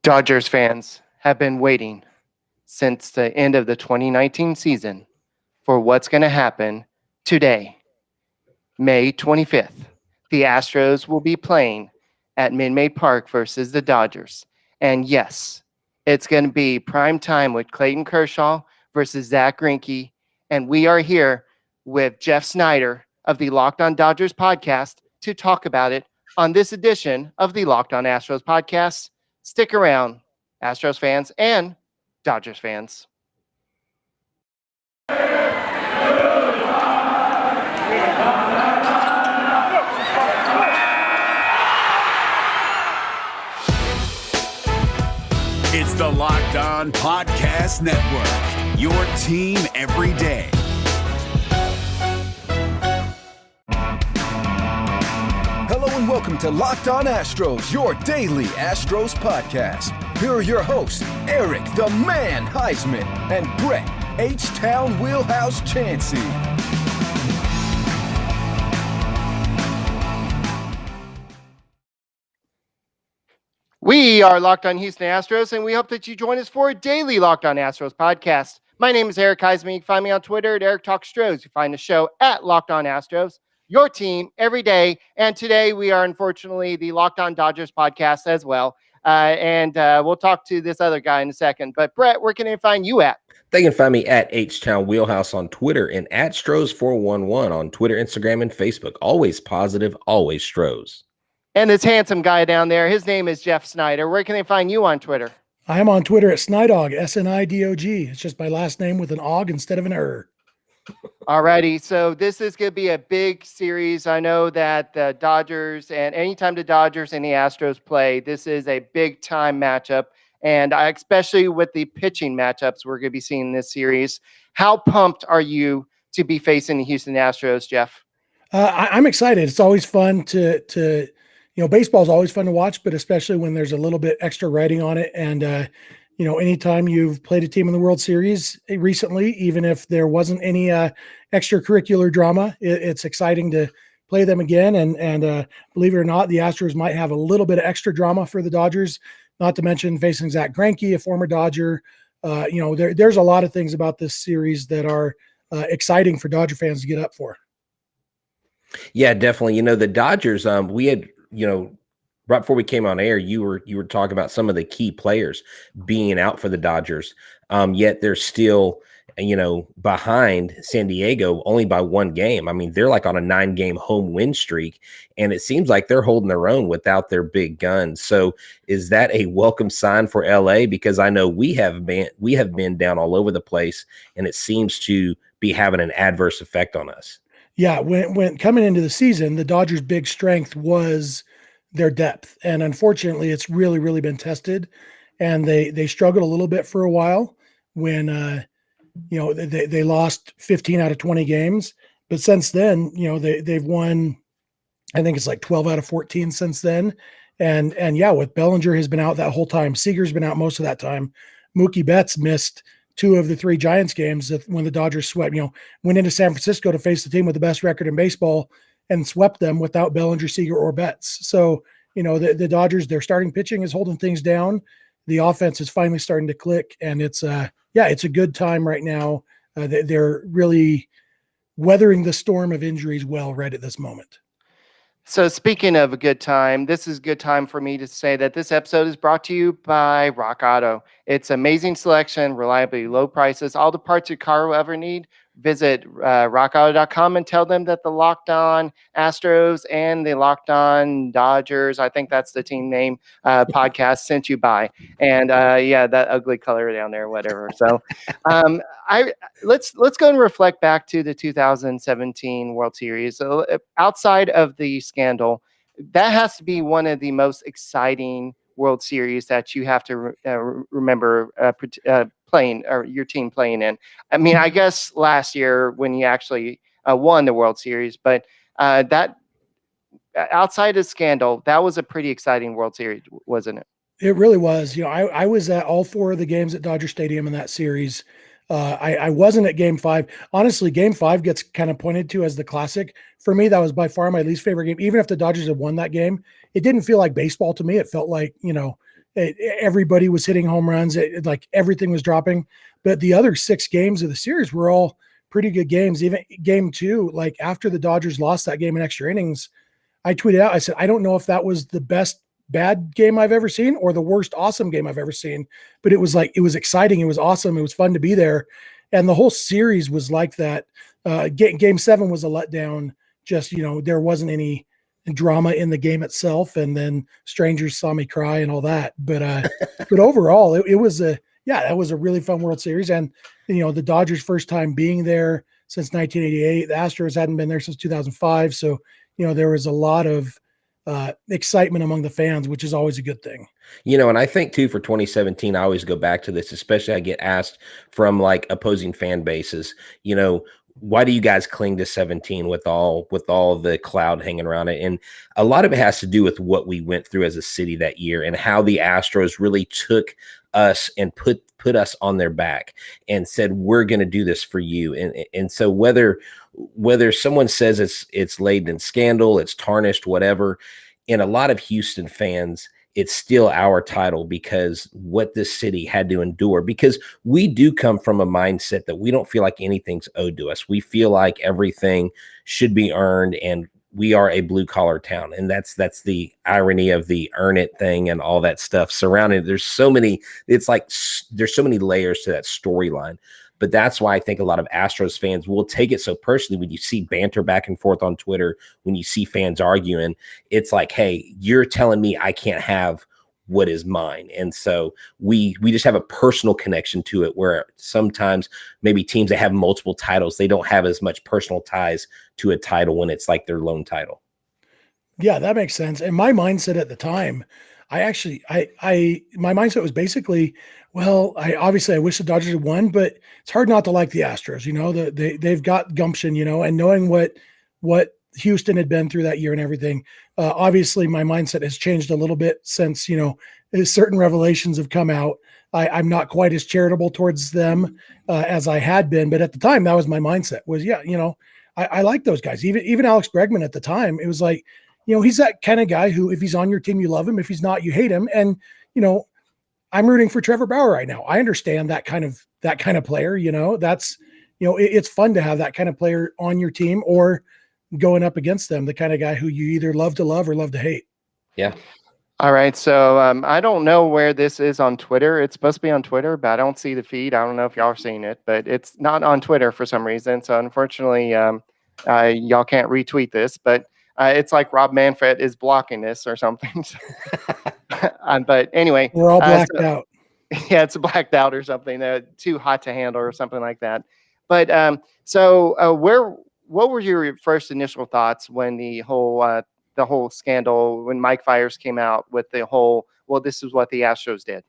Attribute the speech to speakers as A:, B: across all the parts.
A: Dodgers fans have been waiting since the end of the 2019 season for what's going to happen today, May 25th. The Astros will be playing at Minute Park versus the Dodgers. And yes, it's going to be prime time with Clayton Kershaw versus Zach Greinke. And we are here with Jeff Snider of the Locked On Dodgers podcast to talk about it on this edition of the Locked On Astros podcast. Stick around, Astros fans and Dodgers fans.
B: It's the Locked On Podcast Network, your team every day.
C: Hello and welcome to Locked On Astros, your daily Astros podcast. Here are your hosts, Eric the Man Heisman and Brett H-Town Wheelhouse Chansey.
A: We are Locked On Houston Astros, and we hope that you join us for a daily Locked On Astros podcast. My name is Eric Heisman. You can find me on Twitter at Eric Talk Stros. You find the show at Locked On Astros, your team every day. And today we are unfortunately the Locked On Dodgers podcast as well. And we'll talk to this other guy in a second. But Brett, where can they find you at?
D: They can find me at H-Town Wheelhouse on Twitter and at Stros411 on Twitter, Instagram, and Facebook. Always positive, always Stros.
A: And this handsome guy down there, his name is Jeff Snider. Where can they find you on Twitter?
E: I am on Twitter at Snidog, S-N-I-D-O-G. It's just my last name with an og instead of an er.
A: Alrighty, so this is going to be a big series. I know that the Dodgers, and anytime the Dodgers and the Astros play, this is a big-time matchup. And especially with the pitching matchups we're going to be seeing in this series. How pumped are you to be facing the Houston Astros, Jeff?
E: I'm excited. It's always fun to baseball is always fun to watch, but especially when there's a little bit extra writing on it. And, anytime you've played a team in the World Series recently, even if there wasn't any extracurricular drama, it's exciting to play them again. And believe it or not, the Astros might have a little bit of extra drama for the Dodgers, not to mention facing Zach Greinke, a former Dodger. There's a lot of things about this series that are exciting for Dodger fans to get up for.
D: Yeah, definitely. The Dodgers, we had, right before we came on air, you were talking about some of the key players being out for the Dodgers. Yet they're still, behind San Diego only by one game. I mean, they're like on a 9-game home win streak, and it seems like they're holding their own without their big guns. So is that a welcome sign for LA? Because I know we have been down all over the place, and it seems to be having an adverse effect on us.
E: Yeah, when coming into the season, the Dodgers' big strength was their depth, and unfortunately, it's really, really been tested. And they struggled a little bit for a while when they lost 15 out of 20 games. But since then, they've won, I think it's like 12 out of 14 since then. And yeah, with Bellinger has been out that whole time. Seager's been out most of that time. Mookie Betts missed 2 of the 3 Giants games when the Dodgers swept, went into San Francisco to face the team with the best record in baseball and swept them without Bellinger, Seager, or Betts. So, the Dodgers, their starting pitching is holding things down. The offense is finally starting to click, and it's a good time right now. They're really weathering the storm of injuries well right at this moment.
A: So speaking of a good time, this is a good time for me to say that this episode is brought to you by Rock Auto. It's amazing selection, reliably low prices, all the parts your car will ever need. Visit rockauto.com and tell them that the Locked On Astros and the Locked On Dodgers, I think that's the team name, podcast sent you by. And that ugly color down there, whatever. So let's go and reflect back to the 2017 World Series. So outside of the scandal, that has to be one of the most exciting World Series that you have to remember playing, or your team playing in. I mean, I guess last year when you actually won the World Series, but that outside of scandal, that was a pretty exciting World Series, wasn't it?
E: It really was. I was at all 4 of the games at Dodger Stadium in that series. I wasn't at Game 5. Honestly, Game 5 gets kind of pointed to as the classic. For me, that was by far my least favorite game. Even if the Dodgers had won that game, it didn't feel like baseball to me. It felt like, everybody was hitting home runs. Like everything was dropping. But the other 6 games of the series were all pretty good games. Even game 2, like after the Dodgers lost that game in extra innings, I tweeted out, I said, I don't know if that was the best bad game I've ever seen or the worst awesome game I've ever seen, but it was exciting. It was awesome. It was fun to be there. And the whole series was like that. Game 7 was a letdown. Just, there wasn't any drama in the game itself. And then strangers saw me cry and all that. But overall, that was a really fun World Series. And, the Dodgers' first time being there since 1988. The Astros hadn't been there since 2005. So, there was a lot of excitement among the fans, which is always a good thing.
D: And I think too, for 2017, I always go back to this, especially I get asked from like opposing fan bases, why do you guys cling to 17 with all the cloud hanging around it? And a lot of it has to do with what we went through as a city that year and how the Astros really took us and put us on their back and said, we're going to do this for you. And so whether someone says it's laden in scandal, it's tarnished, whatever, in a lot of Houston fans, it's still our title because what this city had to endure, because we do come from a mindset that we don't feel like anything's owed to us. We feel like everything should be earned, and we are a blue collar town. And that's the irony of the earn it thing and all that stuff surrounding. There's so many layers to that storyline. But that's why I think a lot of Astros fans will take it so personally when you see banter back and forth on Twitter, when you see fans arguing. It's like, hey, you're telling me I can't have what is mine. And so we just have a personal connection to it, where sometimes maybe teams that have multiple titles, they don't have as much personal ties to a title when it's like their lone title.
E: Yeah, that makes sense. And my mindset at the time, my mindset was basically, well, I wish the Dodgers had won, but it's hard not to like the Astros. They've got gumption, and knowing what Houston had been through that year and everything. Obviously, my mindset has changed a little bit since certain revelations have come out. I'm not quite as charitable towards them as I had been, but at the time, that was my mindset. Was I like those guys. Even Alex Bregman at the time, it was like, he's that kind of guy who, if he's on your team, you love him. If he's not, you hate him. And I'm rooting for Trevor Bauer right now. I understand that kind of player. That's it's fun to have that kind of player on your team or going up against them. The kind of guy who you either love to love or love to hate.
D: Yeah.
A: All right. So I don't know where this is on Twitter. It's supposed to be on Twitter, but I don't see the feed. I don't know if y'all are seeing it, but it's not on Twitter for some reason. So unfortunately, y'all can't retweet this, but it's like Rob Manfred is blocking this or something. But anyway,
E: we're all blacked out.
A: Yeah, it's blacked out or something. Too hot to handle or something like that. But what were your first initial thoughts when the whole scandal, when Mike Fiers came out with the whole, well, this is what the Astros did?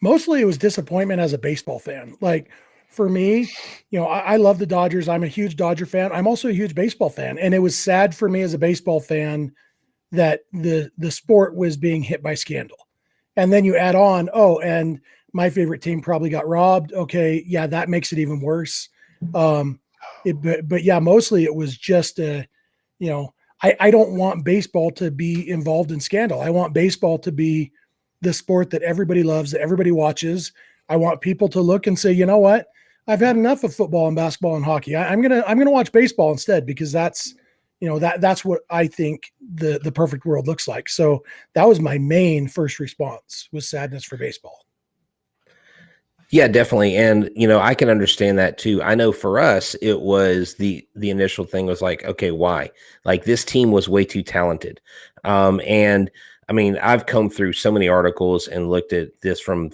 E: Mostly it was disappointment as a baseball fan. Like for me, I love the Dodgers. I'm a huge Dodger fan. I'm also a huge baseball fan. And it was sad for me as a baseball fan that the sport was being hit by scandal. And then you add on, and my favorite team probably got robbed. Okay. Yeah. That makes it even worse. But yeah, mostly it was just, I don't want baseball to be involved in scandal. I want baseball to be the sport that everybody loves, that everybody watches. I want people to look and say, you know what? I've had enough of football and basketball and hockey. I'm gonna watch baseball instead, because that's what I think the perfect world looks like. So that was my main first response, was sadness for baseball.
D: Yeah, definitely. And, I can understand that too. I know for us, it was the initial thing was like, okay, why? Like, this team was way too talented. And I mean, I've come through so many articles and looked at this from,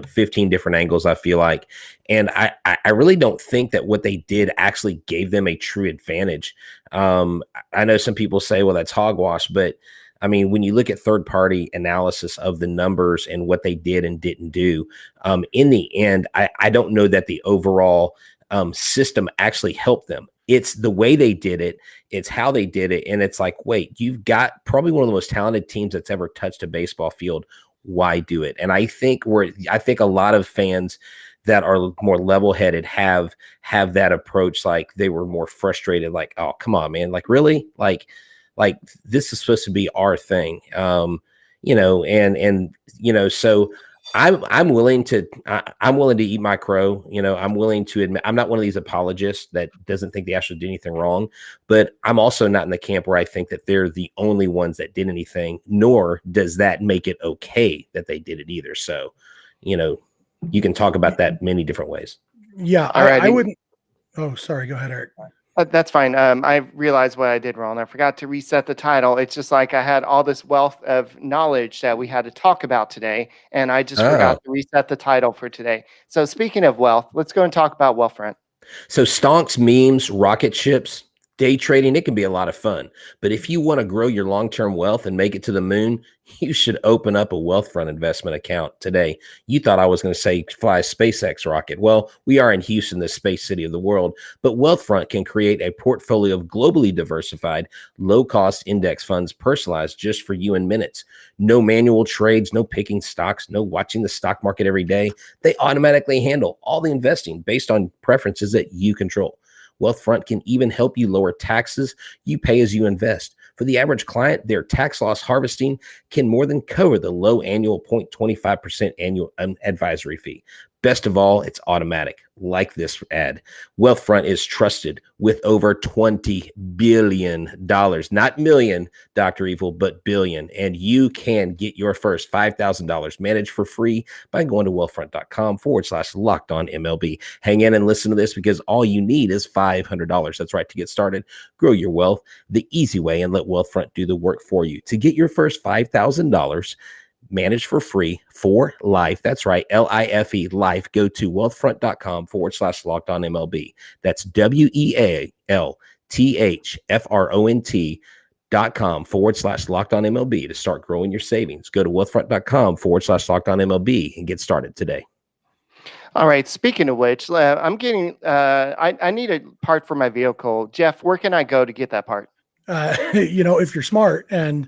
D: 15 different angles, I feel like. And I really don't think that what they did actually gave them a true advantage. I know some people say, well, that's hogwash, but I mean, when you look at third-party analysis of the numbers and what they did and didn't do, in the end, I don't know that the overall system actually helped them. It's the way they did it. It's how they did it. And it's like, wait, you've got probably one of the most talented teams that's ever touched a baseball field. Why do it? And I think a lot of fans that are more level-headed have that approach. Like, they were more frustrated, like, oh, come on, man. Like, really? Like this is supposed to be our thing. So I'm willing to eat my crow. I'm willing to admit I'm not one of these apologists that doesn't think the Astros did anything wrong, but I'm also not in the camp where I think that they're the only ones that did anything, nor does that make it okay that they did it either. So, you can talk about that many different ways.
E: Yeah, I wouldn't. Oh, sorry. Go ahead, Eric.
A: That's fine. I realized what I did wrong. I forgot to reset the title. It's just like I had all this wealth of knowledge that we had to talk about today, and I just forgot to reset the title for today. So speaking of wealth, let's go and talk about Wealthfront.
D: So stonks, memes, rocket ships, day trading, it can be a lot of fun. But if you want to grow your long-term wealth and make it to the moon, you should open up a Wealthfront investment account today. You thought I was going to say fly a SpaceX rocket. Well, we are in Houston, the space city of the world, but Wealthfront can create a portfolio of globally diversified, low-cost index funds personalized just for you in minutes. No manual trades, no picking stocks, no watching the stock market every day. They automatically handle all the investing based on preferences that you control. Wealthfront can even help you lower taxes you pay as you invest. For the average client, their tax loss harvesting can more than cover the low annual 0.25% annual advisory fee. Best of all, it's automatic, like this ad. Wealthfront is trusted with over $20 billion, not million, Dr. Evil, but billion. And you can get your first $5,000 managed for free by going to wealthfront.com/lockedonMLB. Hang in and listen to this because all you need is $500. That's right, to get started. Grow your wealth the easy way and let Wealthfront do the work for you. To get your first $5,000 managed for free for life. That's right. LIFE life. Go to wealthfront.com/lockedonMLB. That's WEALTHFRONT.com/lockedonMLB to start growing your savings. Go to wealthfront.com/lockedonMLB and get started today.
A: All right. Speaking of which, I'm getting, I need a part for my vehicle. Jeff, where can I go to get that part?
E: If you're smart, and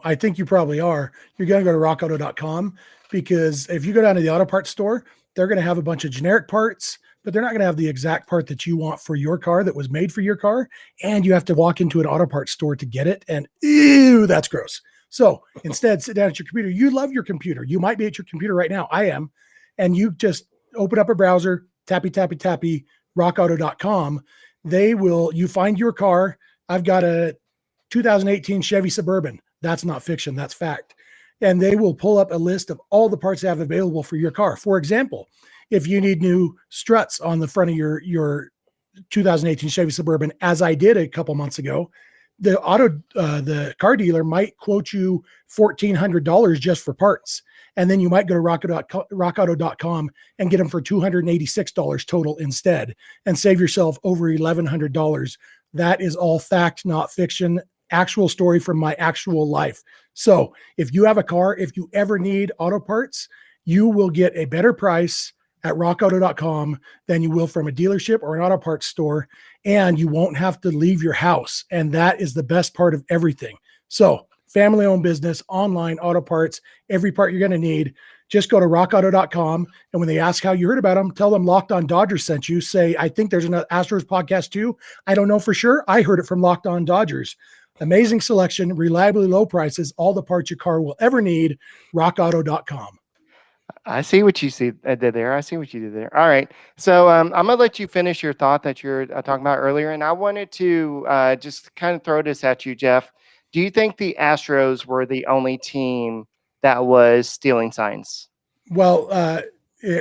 E: I think you probably are, you're going to go to rockauto.com, because if you go down to the auto parts store, they're going to have a bunch of generic parts, but they're not going to have the exact part that you want for your car that was made for your car. And you have to walk into an auto parts store to get it. And ew, that's gross. So instead, sit down at your computer. You love your computer. You might be at your computer right now. I am. And you just open up a browser, tappy, rockauto.com. You find your car. I've got a 2018 Chevy Suburban. That's not fiction. That's fact. And they will pull up a list of all the parts they have available for your car. For example, if you need new struts on the front of your 2018 Chevy Suburban, as I did a couple months ago, the car dealer might quote you $1,400 just for parts. And then you might go to rockauto.com and get them for $286 total instead, and save yourself over $1,100. That is all fact, not fiction. Actual story from my actual life. So if you have a car, if you ever need auto parts, you will get a better price at rockauto.com than you will from a dealership or an auto parts store, and you won't have to leave your house. And that is the best part of everything. So family-owned business, online auto parts, every part you're going to need. Just go to rockauto.com, and when they ask how you heard about them, tell them Locked On Dodgers sent you. Say, I think there's an Astros podcast too. I don't know for sure. I heard it from Locked On Dodgers. Amazing selection, reliably low prices, all the parts your car will ever need. rockauto.com.
A: I see what you did there. I see what you did there. All right. So I'm going to let you finish your thought that you're talking about earlier. And I wanted to just kind of throw this at you, Jeff. Do you think the Astros were the only team that was stealing signs?
E: Well,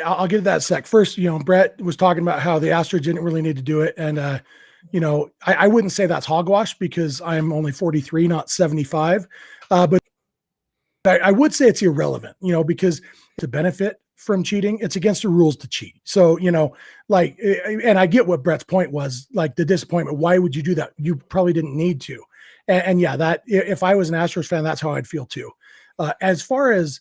E: I'll get to that in a sec. First, Brett was talking about how the Astros didn't really need to do it. And, I wouldn't say that's hogwash, because I'm only 43, not 75. But I would say it's irrelevant, because to benefit from cheating, it's against the rules to cheat. So, and I get what Brett's point was, like the disappointment. Why would you do that? You probably didn't need to. And yeah, that if I was an Astros fan, that's how I'd feel too. As far as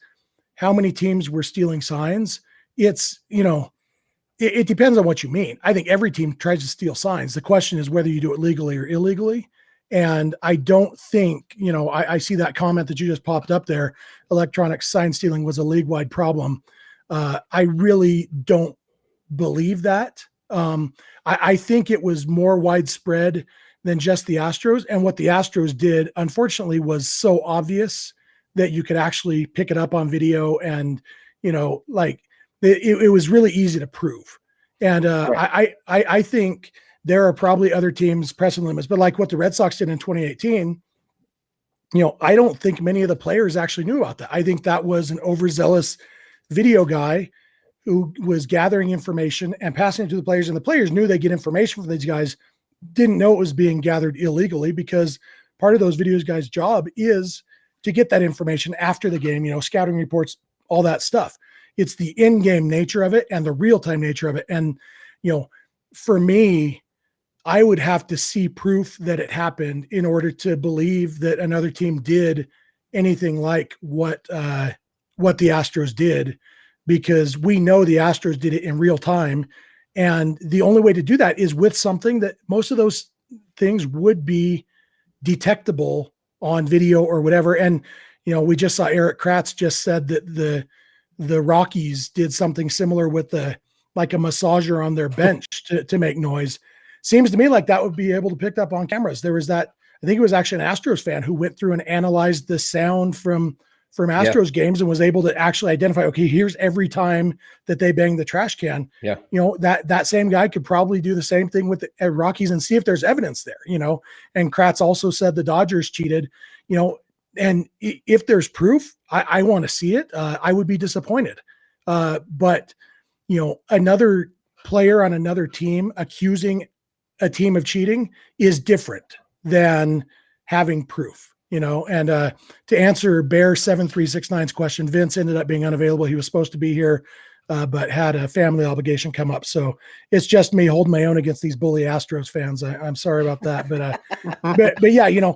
E: how many teams were stealing signs, it's, it depends on what you mean. I think every team tries to steal signs. The question is whether you do it legally or illegally. And I don't think, I see that comment that you just popped up there. Electronic sign stealing was a league-wide problem. I really don't believe that. I think it was more widespread than just the Astros. And what the Astros did, unfortunately, was so obvious that you could actually pick it up on video, and like it was really easy to prove. And
A: Right.
E: I think there are probably other teams pressing limits, but like what the Red Sox did in 2018, I don't think many of the players actually knew about that. I think that was an overzealous video guy who was gathering information and passing it to the players, and the players knew they get information from these guys, didn't know it was being gathered illegally, because part of those videos guys' job is to get that information after the game, scouting reports, all that stuff. It's the in-game nature of it and the real-time nature of it. And, for me, I would have to see proof that it happened in order to believe that another team did anything like what the Astros did, because we know the Astros did it in real time. And the only way to do that is with something that most of those things would be detectable on video or whatever. And, we just saw Eric Kratz just said that the Rockies did something similar with like a massager on their bench to make noise. Seems to me like that would be able to pick up on cameras. There was that, I think it was actually an Astros fan who went through and analyzed the sound from Astros games and was able to actually identify, okay, here's every time that they bang the trash can.
D: Yeah.
E: That same guy could probably do the same thing with the Rockies and see if there's evidence there, and Kratz also said the Dodgers cheated, and if there's proof, I want to see it. I would be disappointed. But another player on another team accusing a team of cheating is different than having proof, and to answer Bear 7369's question, Vince ended up being unavailable. He was supposed to be here, but had a family obligation come up. So it's just me holding my own against these bully Astros fans. I'm sorry about that, but yeah,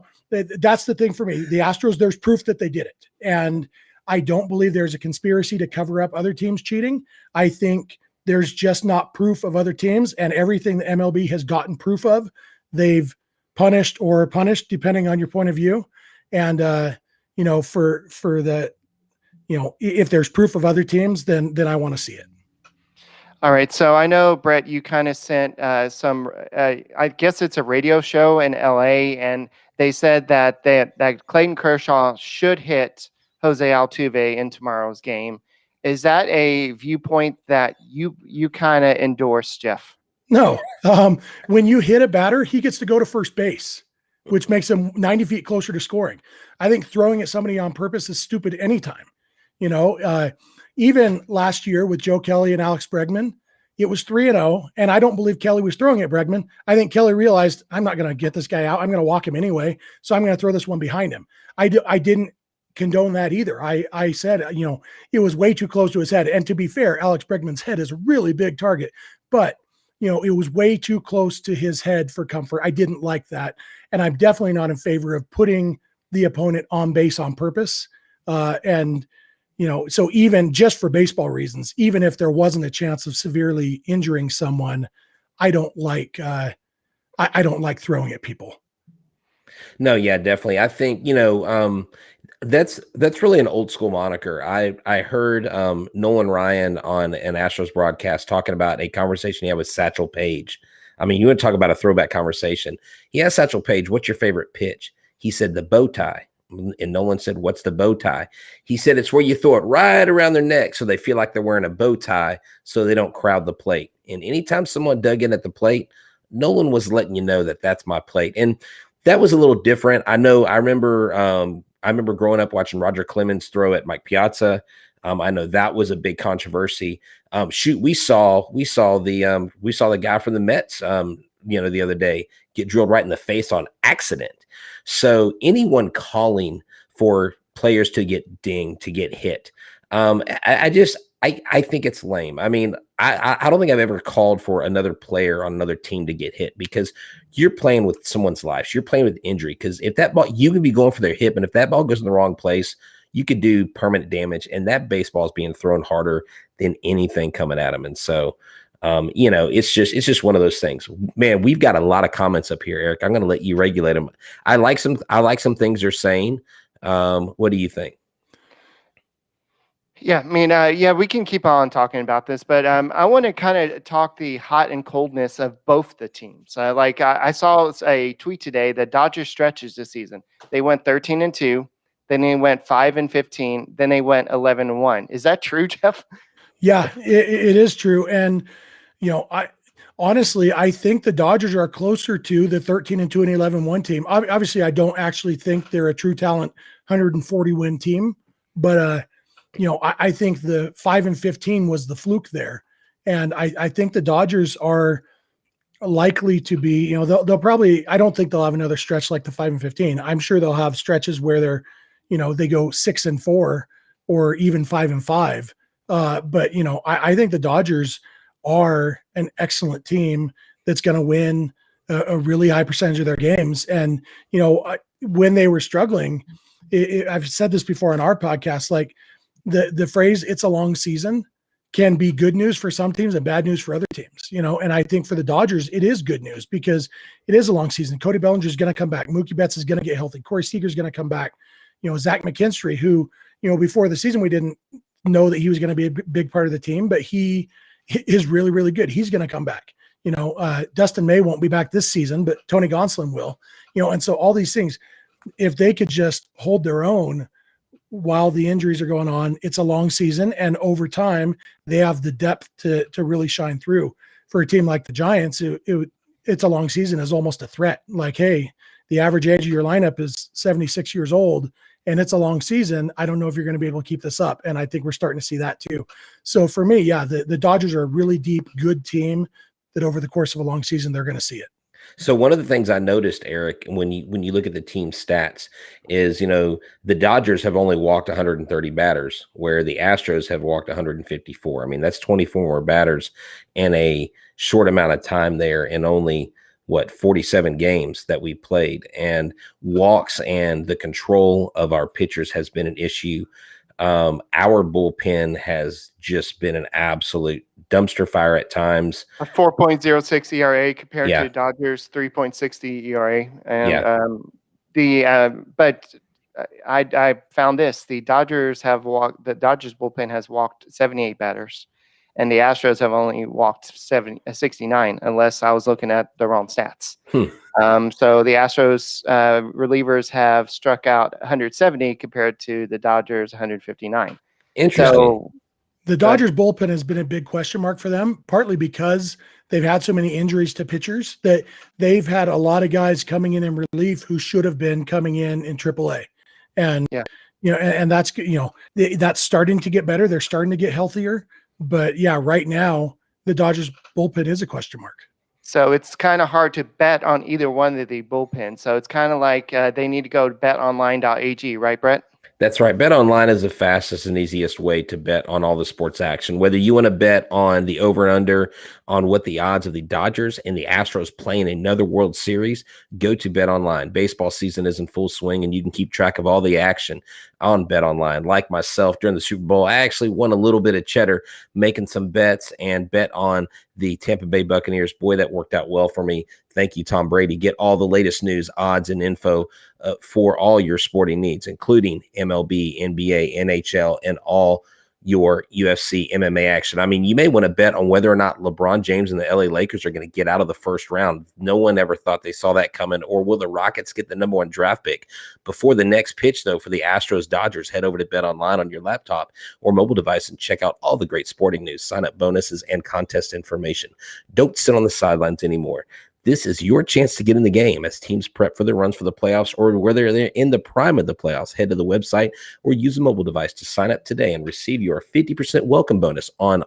E: that's the thing for me. The Astros, there's proof that they did it. And I don't believe there's a conspiracy to cover up other teams cheating. I think there's just not proof of other teams, and everything the MLB has gotten proof of, they've punished depending on your point of view. And, for the, if there's proof of other teams, then I want to see it.
A: All right. So I know, Brett, you kind of sent some, I guess it's a radio show in LA, and they said that Clayton Kershaw should hit Jose Altuve in tomorrow's game. Is that a viewpoint that you kind of endorse, Jeff?
E: No. When you hit a batter, he gets to go to first base, which makes him 90 feet closer to scoring. I think throwing at somebody on purpose is stupid anytime. Even last year with Joe Kelly and Alex Bregman, it was 3-0, and I don't believe Kelly was throwing at Bregman. I think Kelly realized, I'm not going to get this guy out. I'm going to walk him anyway, so I'm going to throw this one behind him. I didn't condone that either. I said, it was way too close to his head. And to be fair, Alex Bregman's head is a really big target, but it was way too close to his head for comfort. I didn't like that. And I'm definitely not in favor of putting the opponent on base on purpose. So even just for baseball reasons, even if there wasn't a chance of severely injuring someone, I don't like, I don't like throwing at people.
D: No, yeah, definitely. I think, that's really an old school moniker. I heard Nolan Ryan on an Astros broadcast talking about a conversation he had with Satchel Paige. I mean, you want to talk about a throwback conversation. He asked Satchel Paige, "What's your favorite pitch?" He said, "The bow tie." And Nolan said, "What's the bow tie?" He said, "It's where you throw it right around their neck so they feel like they're wearing a bow tie so they don't crowd the plate." And anytime someone dug in at the plate, Nolan was letting you know that that's my plate. And that was a little different. I remember growing up watching Roger Clemens throw at Mike Piazza. I know that was a big controversy. We saw the guy from the Mets, the other day get drilled right in the face on accident. So anyone calling for players to get dinged, to get hit, I think it's lame. I mean, I don't think I've ever called for another player on another team to get hit, because you're playing with someone's life. You're playing with injury, because if that ball, you could be going for their hip, and if that ball goes in the wrong place, you could do permanent damage. And that baseball is being thrown harder than anything coming at them. And so, it's just one of those things. Man, we've got a lot of comments up here, Eric. I'm going to let you regulate them. I like some things they're saying. What do you think?
A: Yeah, I mean, we can keep on talking about this, but I want to kind of talk the hot and coldness of both the teams. I saw a tweet today that Dodgers stretches this season. They went 13-2. then they went 5-15, then they went 11-1. Is that true, Jeff?
E: Yeah, it is true. And, I honestly, I think the Dodgers are closer to the 13-2 and 11-1 team. Obviously, I don't actually think they're a true talent 140 win team, but, I think the 5-15 was the fluke there. And I think the Dodgers are likely to be, they'll probably, I don't think they'll have another stretch like the 5-15. I'm sure they'll have stretches where they're, they go 6-4 or even 5-5. But I think the Dodgers are an excellent team that's going to win a really high percentage of their games. And, when they were struggling, I've said this before on our podcast, like the phrase, it's a long season, can be good news for some teams and bad news for other teams, and I think for the Dodgers, it is good news because it is a long season. Cody Bellinger is going to come back. Mookie Betts is going to get healthy. Corey Seager is going to come back. Zach McKinstry, who, before the season, we didn't know that he was going to be a big part of the team, but he is really, really good. He's going to come back. Dustin May won't be back this season, but Tony Gonsolin will, and so all these things, if they could just hold their own while the injuries are going on, it's a long season. And over time, they have the depth to really shine through. For a team like the Giants, it's a long season is almost a threat. Like, hey, the average age of your lineup is 76 years old and it's a long season. I don't know if you're going to be able to keep this up. And I think we're starting to see that too. So for me, yeah, the Dodgers are a really deep, good team that over the course of a long season, they're going to see it.
D: So one of the things I noticed, Eric, when you look at the team stats is, the Dodgers have only walked 130 batters, where the Astros have walked 154. I mean, that's 24 more batters in a short amount of time there, and only 47 games that we played. And walks and the control of our pitchers has been an issue. Our bullpen has just been an absolute dumpster fire at times.
A: A 4.06 ERA compared to Dodgers 3.60 ERA. And but I found this: the Dodgers bullpen has walked 78 batters, and the Astros have only walked 69, unless I was looking at the wrong stats. So the Astros relievers have struck out 170 compared to the Dodgers 159.
D: Interesting.
A: So,
E: the Dodgers bullpen has been a big question mark for them, partly because they've had so many injuries to pitchers that they've had a lot of guys coming in relief who should have been coming in AAA. And, and that's, that's starting to get better. They're starting to get healthier. But yeah, right now, the Dodgers bullpen is a question mark.
A: So it's kind of hard to bet on either one of the bullpens. So it's kind of like they need to go to betonline.ag, right, Brett?
D: That's right. Bet online is the fastest and easiest way to bet on all the sports action. Whether you want to bet on the over and under on what the odds of the Dodgers and the Astros playing another World Series, go to Bet Online. Baseball season is in full swing, and you can keep track of all the action on Bet Online. Like myself, during the Super Bowl, I actually won a little bit of cheddar making some bets and bet on the Tampa Bay Buccaneers. Boy, that worked out well for me. Thank you, Tom Brady. Get all the latest news, odds, and info for all your sporting needs, including MLB, NBA, NHL, and all your UFC MMA action. I mean, you may want to bet on whether or not LeBron James and the LA Lakers are going to get out of the first round. No one ever thought they saw that coming. Or will the Rockets get the #1 draft pick? Before the next pitch, though, for the Astros Dodgers, head over to Bet Online on your laptop or mobile device and check out all the great sporting news, sign-up bonuses, and contest information. Don't sit on the sidelines anymore. This is your chance to get in the game as teams prep for their runs for the playoffs, or whether they're in the prime of the playoffs. Head to the website or use a mobile device to sign up today and receive your 50% welcome bonus on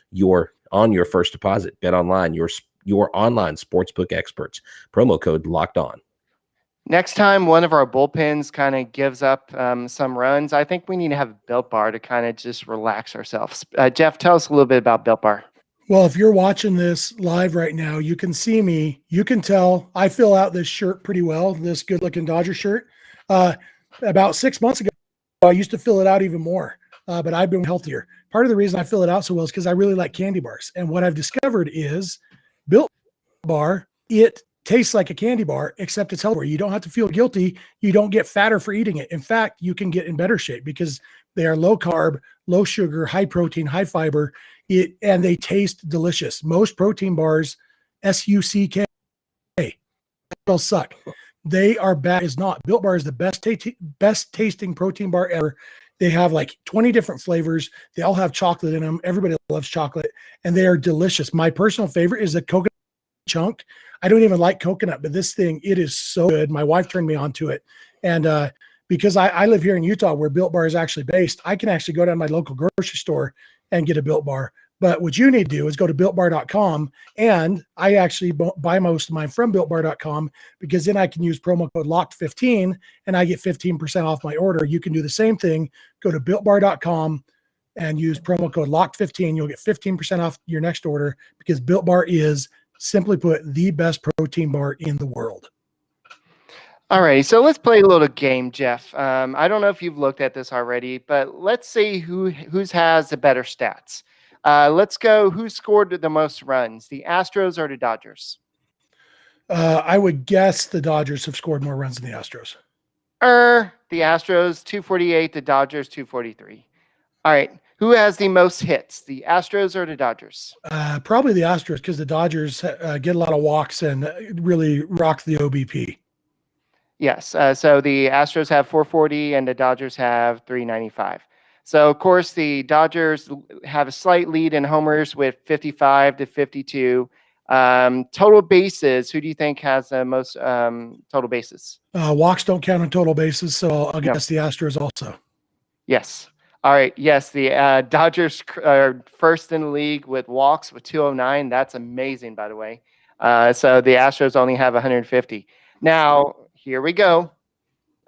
D: your first deposit. Bet Online, your online sportsbook experts. Promo code Locked On.
A: Next time one of our bullpens kind of gives up some runs, I think we need to have Built Bar to kind of just relax ourselves. Jeff, tell us a little bit about Built Bar.
E: Well, if you're watching this live right now, you can see me. You can tell I fill out this shirt pretty well, this good-looking Dodger shirt. About 6 months ago, I used to fill it out even more, but I've been healthier. Part of the reason I fill it out so well is because I really like candy bars. And what I've discovered is Built Bar, it tastes like a candy bar, except it's healthier. You don't have to feel guilty. You don't get fatter for eating it. In fact, you can get in better shape because they are low carb, low sugar, high protein, high fiber. And they taste delicious. Most protein bars, SUCK, they'll suck. They are bad. Is not. Built Bar is the best tasting protein bar ever. They have like 20 different flavors. They all have chocolate in them. Everybody loves chocolate, and they are delicious. My personal favorite is the coconut chunk. I don't even like coconut, but this thing, it is so good. My wife turned me on to it. And because I live here in Utah where Built Bar is actually based, I can actually go down to my local grocery store and get a Built Bar. But what you need to do is go to builtbar.com, and I actually buy most of mine from builtbar.com, because then I can use promo code LOCKED15 and I get 15% off my order. You can do the same thing. Go to builtbar.com and use promo code LOCKED15. You'll get 15% off your next order, because Built Bar is, simply put, the best protein bar in the world.
A: All right, so let's play a little game, Jeff. I don't know if you've looked at this already, but let's see who's has the better stats. Let's go. Who scored the most runs, the Astros or the Dodgers?
E: I would guess the Dodgers have scored more runs than the Astros.
A: The Astros 248, the Dodgers 243. All right, who has the most hits, the Astros or the Dodgers?
E: Probably the Astros, because the Dodgers get a lot of walks and really rock the OBP.
A: Yes. So the Astros have 440 and the Dodgers have 395. So, of course, the Dodgers have a slight lead in homers with 55 to 52. Total bases, who do you think has the most total bases?
E: Walks don't count on total bases, so I'll guess the Astros also.
A: Yes. All right. Yes, the Dodgers are first in the league with walks with 209. That's amazing, by the way. So the Astros only have 150. Now, here we go.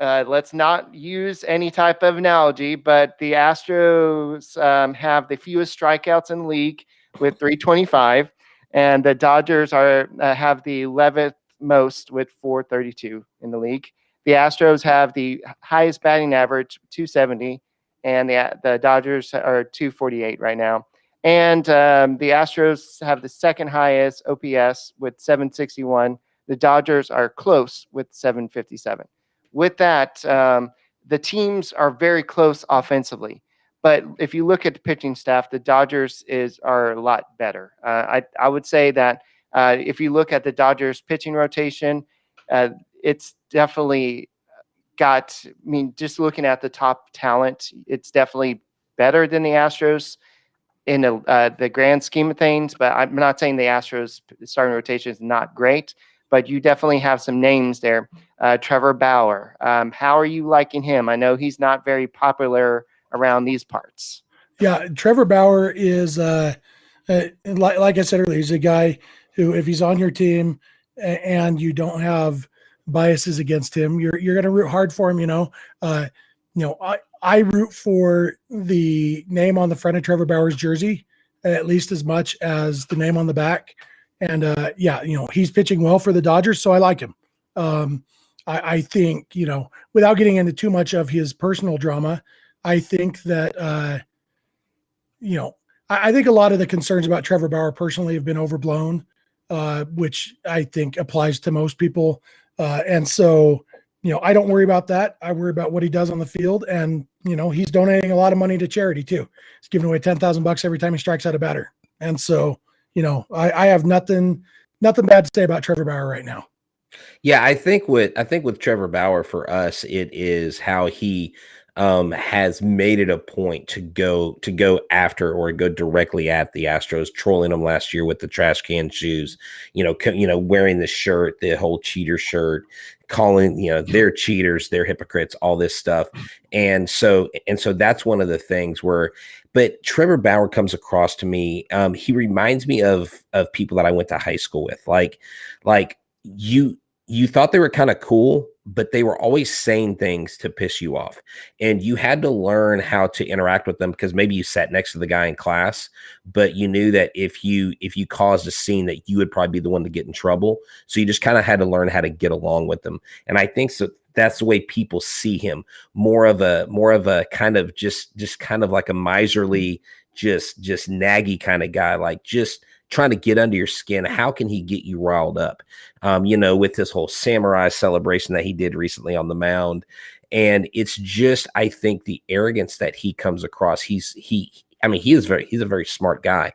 A: Let's not use any type of analogy, but the Astros have the fewest strikeouts in the league with 325, and the Dodgers have the 11th most with 432 in the league. The Astros have the highest batting average, 270, and the Dodgers are 248 right now. And the Astros have the second highest OPS with 761. The Dodgers are close with 757. With that, the teams are very close offensively. But if you look at the pitching staff, the Dodgers are a lot better. I would say that if you look at the Dodgers pitching rotation, it's definitely got, I mean, just looking at the top talent, it's definitely better than the Astros in the grand scheme of things. But I'm not saying the Astros starting rotation is not great, but you definitely have some names there. Trevor Bauer, how are you liking him? I know he's not very popular around these parts.
E: Yeah, Trevor Bauer is, like I said earlier, he's a guy who, if he's on your team and you don't have biases against him, you're going to root hard for him. I root for the name on the front of Trevor Bauer's jersey at least as much as the name on the back. And he's pitching well for the Dodgers, so I like him. I think, without getting into too much of his personal drama, I think that, I think a lot of the concerns about Trevor Bauer personally have been overblown, which I think applies to most people. And so, I don't worry about that. I worry about what he does on the field. And, he's donating a lot of money to charity too. He's giving away $10,000 every time he strikes out a batter. And so, I have nothing bad to say about Trevor Bauer right now.
D: Yeah, I think with Trevor Bauer, for us, it is how he has made it a point to go after or go directly at the Astros, trolling them last year with the trash can shoes, wearing the shirt, the whole cheater shirt, calling, they're cheaters, they're hypocrites, all this stuff. And so that's one of the things but Trevor Bauer comes across to me. He reminds me of people that I went to high school with. Like you thought they were kind of cool, but they were always saying things to piss you off. And you had to learn how to interact with them, because maybe you sat next to the guy in class, but you knew that if you caused a scene, that you would probably be the one to get in trouble. So you just kind of had to learn how to get along with them. And I think so. That's the way people see him, more of a kind of just kind of like a miserly, just naggy kind of guy, like just trying to get under your skin. How can he get you riled up? With this whole samurai celebration that he did recently on the mound. And it's just, I think, the arrogance that he comes across. He's a very smart guy,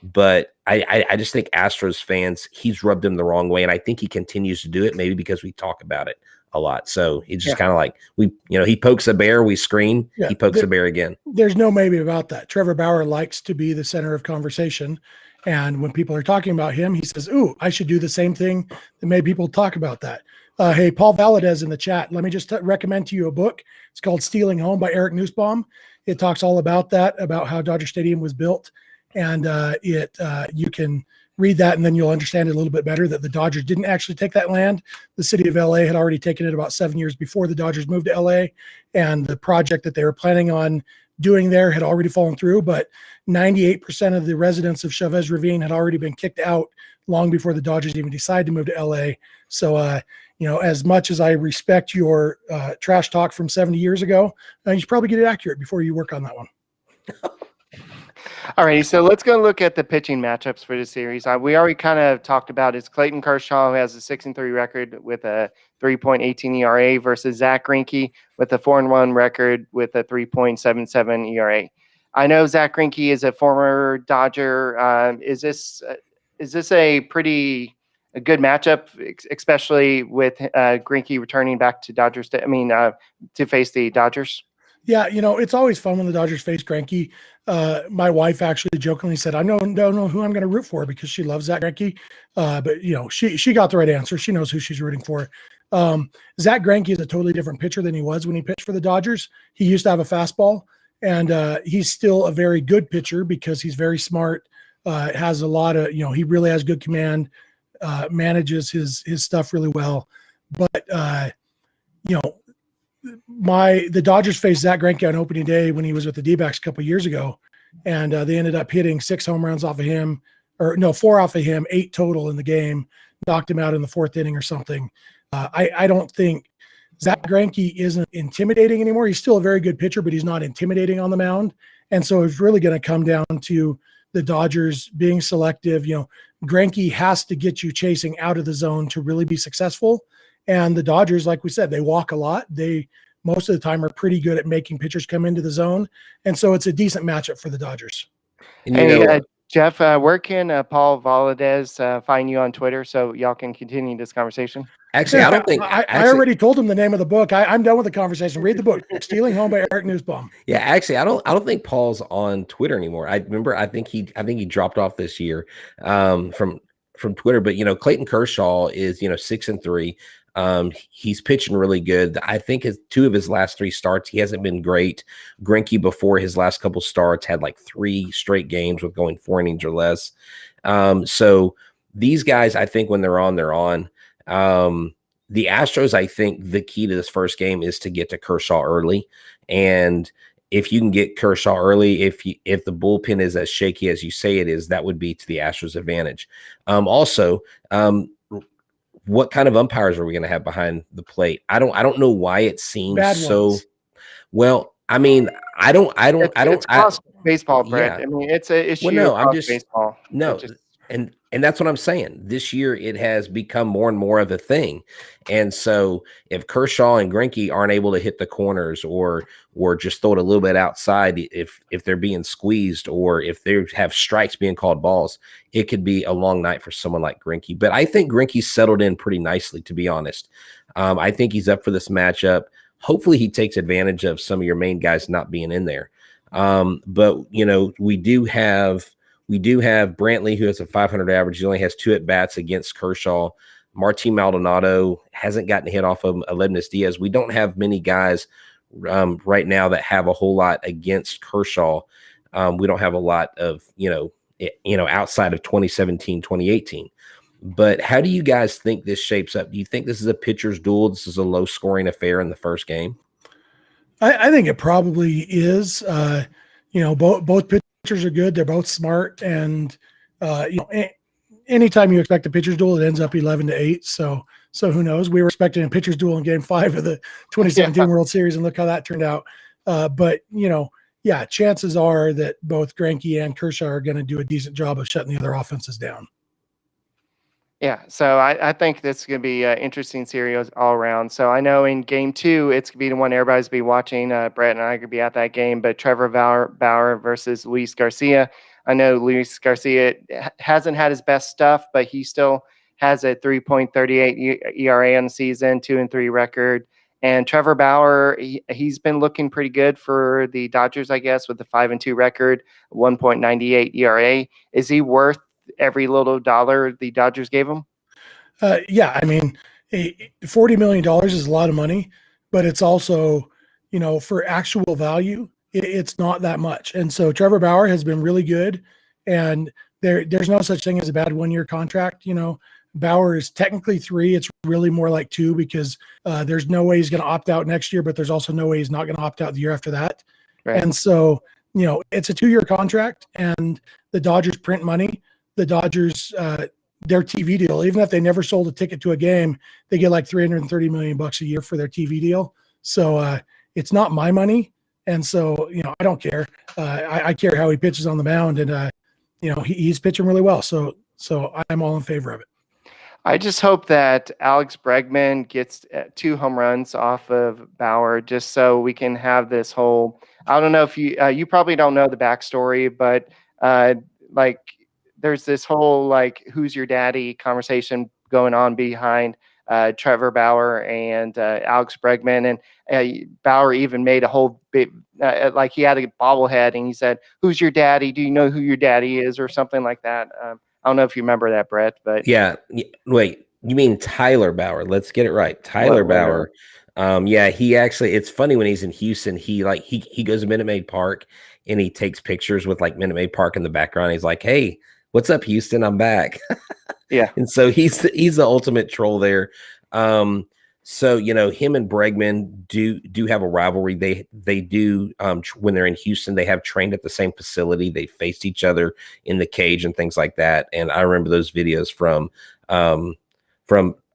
D: But I just think Astros fans, he's rubbed them the wrong way. And I think he continues to do it, maybe because we talk about it a lot. So it's just kind of like he pokes a bear, we scream, he pokes a bear again.
E: There's no maybe about that. Trevor Bauer likes to be the center of conversation. And when people are talking about him, he says, ooh, I should do the same thing that made people talk about that. Hey, Paul Valadez in the chat. Let me just recommend to you a book. It's called Stealing Home by Eric Nussbaum. It talks all about that, about how Dodger Stadium was built. And you can read that, and then you'll understand it a little bit better that the Dodgers didn't actually take that land. The city of LA had already taken it about 7 years before the Dodgers moved to LA. And the project that they were planning on doing there had already fallen through, but 98% of the residents of Chavez Ravine had already been kicked out long before the Dodgers even decided to move to LA. So, as much as I respect your trash talk from 70 years ago, you should probably get it accurate before you work on that one.
A: All right, so let's go look at the pitching matchups for the series. We already kind of talked about it's Clayton Kershaw, who has a 6-3 record with a 3.18 ERA, versus Zach Greinke with a 4-1 record with a 3.77 ERA. I know Zach Greinke is a former Dodger. Is this a pretty good matchup, especially with Greinke returning back to Dodgers? To face the Dodgers.
E: Yeah, it's always fun when the Dodgers face Greinke. My wife actually jokingly said, I don't know who I'm going to root for because she loves Zach Greinke. But, she got the right answer. She knows who she's rooting for. Zach Greinke is a totally different pitcher than he was when he pitched for the Dodgers. He used to have a fastball, and he's still a very good pitcher because he's very smart, has a lot of, he really has good command, manages his stuff really well. But, the Dodgers faced Zach Greinke on opening day when he was with the D-backs a couple of years ago, and they ended up hitting 6 home runs off of him, 4 off of him, 8 total in the game, knocked him out in the 4th inning or something. I don't think Zach Greinke isn't intimidating anymore. He's still a very good pitcher, but he's not intimidating on the mound. And so it's really going to come down to the Dodgers being selective. Greinke has to get you chasing out of the zone to really be successful. And the Dodgers, like we said, they walk a lot. They most of the time are pretty good at making pitchers come into the zone. And so it's a decent matchup for the Dodgers.
A: Hey, Jeff, where can Paul Valadez find you on Twitter so y'all can continue this conversation?
D: Actually, I don't think
E: I already told him the name of the book. I'm done with the conversation. Read the book, Stealing Home by Eric Nussbaum.
D: Yeah, actually, I don't think Paul's on Twitter anymore. I think he dropped off this year from Twitter. But Clayton Kershaw is 6-3. He's pitching really good. I think 2 of his last 3 starts, he hasn't been great. Greinke before his last couple starts had like 3 straight games with going 4 innings or less. So these guys, I think when they're on, they're on. The Astros, I think the key to this first game is to get to Kershaw early. And if you can get Kershaw early, if the bullpen is as shaky as you say it is, that would be to the Astros' advantage. What kind of umpires are we going to have behind the plate? I don't know why it seems so. Well, it's
A: across baseball, Brett.
D: Yeah.
A: It's an issue across baseball.
D: And that's what I'm saying. This year, it has become more and more of a thing. And so if Kershaw and Greinke aren't able to hit the corners or just throw it a little bit outside, if they're being squeezed or if they have strikes being called balls, it could be a long night for someone like Greinke. But I think Greinke's settled in pretty nicely, to be honest. I think he's up for this matchup. Hopefully he takes advantage of some of your main guys not being in there. But we do have Brantley, who has a 500 average. He only has 2 at-bats against Kershaw. Martin Maldonado hasn't gotten a hit off of Aledmus Diaz. We don't have many guys right now that have a whole lot against Kershaw. We don't have a lot of, outside of 2017, 2018. But how do you guys think this shapes up? Do you think this is a pitcher's duel? This is a low-scoring affair in the first game?
E: I think it probably is. Both pitchers are good. They're both smart. And, anytime you expect a pitcher's duel, it ends up 11-8. So who knows? We were expecting a pitcher's duel in Game 5 of the 2017 World Series, and look how that turned out. But chances are that both Greinke and Kershaw are going to do a decent job of shutting the other offenses down.
A: Yeah, so I think this is going to be an interesting series all around. So I know in game two, it's going to be the one everybody's be watching. Brett and I are going to be at that game, but Trevor Bauer versus Luis Garcia. I know Luis Garcia hasn't had his best stuff, but he still has a 3.38 ERA on the season, 2-3 record. And Trevor Bauer, he's been looking pretty good for the Dodgers, I guess, with the 5-2 record, 1.98 ERA. Is he worth every little dollar the Dodgers gave him?
E: Yeah, I mean, $40 million is a lot of money, but it's also, for actual value, it's not that much. And so Trevor Bauer has been really good, and there's no such thing as a bad 1-year contract. Bauer is technically 3. It's really more like 2 because there's no way he's going to opt out next year, but there's also no way he's not going to opt out the year after that. Right. And so, it's a 2-year contract, and the Dodgers print money. The Dodgers, their TV deal, even if they never sold a ticket to a game, they get like $330 million a year for their TV deal. So it's not my money. And so, I don't care. I care how he pitches on the mound, and, he's pitching really well. So I'm all in favor of it.
A: I just hope that Alex Bregman gets 2 home runs off of Bauer, just so we can have this whole, I don't know if you probably don't know the backstory, but there's this whole who's your daddy conversation going on behind Trevor Bauer and Alex Bregman, and Bauer even made a whole big he had a bobblehead and he said, "Who's your daddy? Do you know who your daddy is?" or something like that. I don't know if you remember that, Brett, but
D: yeah. Wait, you mean Tyler Bauer? Let's get it right. Tyler Bauer. Yeah, he actually, it's funny when he's in Houston, he goes to Minute Maid Park and he takes pictures with Minute Maid Park in the background. He's like, "Hey, what's up, Houston? I'm back."
A: Yeah.
D: And so he's the ultimate troll there. So, him and Bregman do have a rivalry. They do, when they're in Houston, they have trained at the same facility. They faced each other in the cage and things like that. And I remember those videos from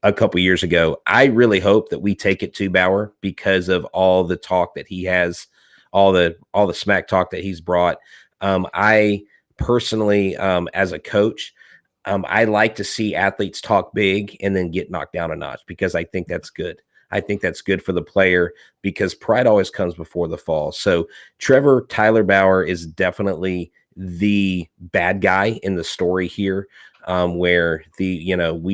D: a couple years ago. I really hope that we take it to Bauer because of all the talk that he has, all the smack talk that he's brought. I personally, as a coach, I like to see athletes talk big and then get knocked down a notch because I think that's good. I think that's good for the player because pride always comes before the fall. So Tyler Bauer is definitely the bad guy in the story here, where if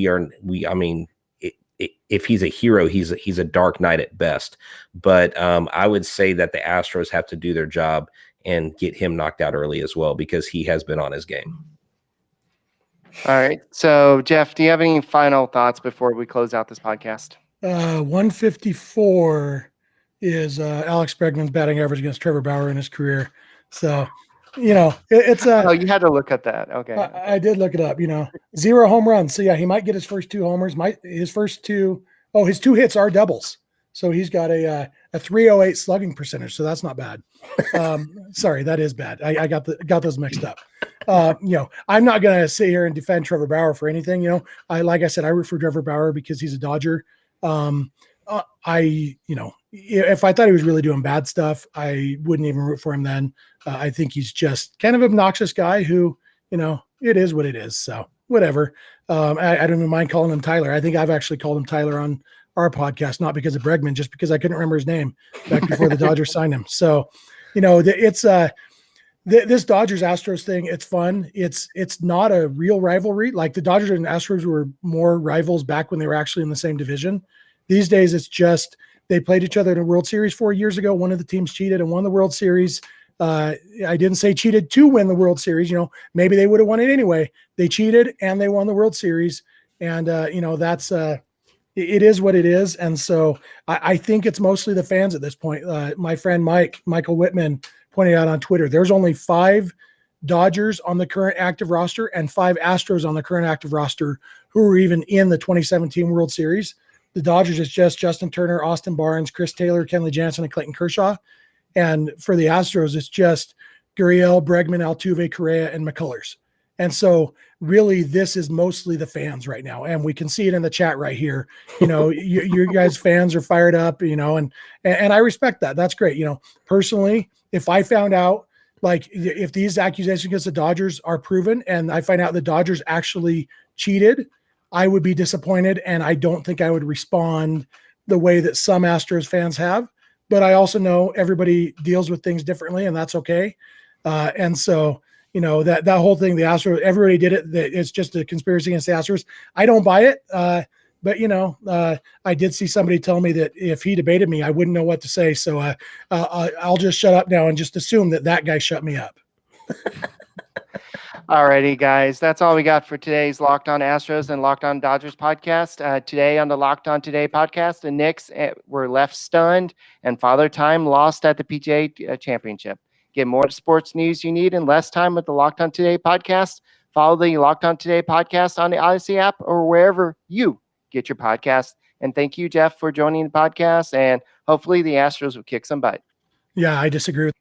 D: he's a hero, he's a dark knight at best. But I would say that the Astros have to do their job and get him knocked out early as well because he has been on his game.
A: All right. So, Jeff, do you have any final thoughts before we close out this podcast?
E: 154 is Alex Bregman's batting average against Trevor Bauer in his career. So, it's
A: oh, you had to look at that. Okay.
E: I did look it up, 0 home runs. So yeah, he might get his first 2 homers. His 2 hits are doubles. So he's got a 308 slugging percentage. So that's not bad. Sorry, that is bad. I got those mixed up. I'm not going to sit here and defend Trevor Bauer for anything. Like I said, I root for Trevor Bauer because he's a Dodger. If I thought he was really doing bad stuff, I wouldn't even root for him then. I think he's just kind of an obnoxious guy who, it is what it is. So whatever. I don't even mind calling him Tyler. I think I've actually called him Tyler on our podcast, not because of Bregman, just because I couldn't remember his name back before the Dodgers signed him. So, it's this Dodgers Astros thing. It's fun. It's not a real rivalry. Like the Dodgers and Astros were more rivals back when they were actually in the same division. These days, it's just they played each other in a World Series 4 years ago. One of the teams cheated and won the World Series. I didn't say cheated to win the World Series. Maybe they would have won it anyway. They cheated and they won the World Series. And, that's it is what it is. And so I think it's mostly the fans at this point. My friend Michael Whitman pointed out on Twitter, there's only 5 Dodgers on the current active roster and 5 Astros on the current active roster who are even in the 2017 World Series. The Dodgers is just Justin Turner, Austin Barnes, Chris Taylor, Kenley Jansen, and Clayton Kershaw. And for the Astros, it's just Gurriel, Bregman, Altuve, Correa, and McCullers. And so really this is mostly the fans right now. And we can see it in the chat right here. You guys fans are fired up, and I respect that. That's great. Personally, if I found out, if these accusations against the Dodgers are proven and I find out the Dodgers actually cheated, I would be disappointed, and I don't think I would respond the way that some Astros fans have. But I also know everybody deals with things differently, and that's okay. And so, that whole thing, the Astros, everybody did it. It's just a conspiracy against the Astros. I don't buy it. But I did see somebody tell me that if he debated me, I wouldn't know what to say. So I'll just shut up now and just assume that guy shut me up.
A: Alrighty, guys. That's all we got for today's Locked On Astros and Locked On Dodgers podcast. Today on the Locked On Today podcast, the Knicks were left stunned and Father Time lost at the PGA Championship. Get more sports news you need in less time with the Locked On Today podcast. Follow the Locked On Today podcast on the Odyssey app or wherever you get your podcast. And thank you, Jeff, for joining the podcast. And hopefully the Astros will kick some butt.
E: Yeah, I disagree with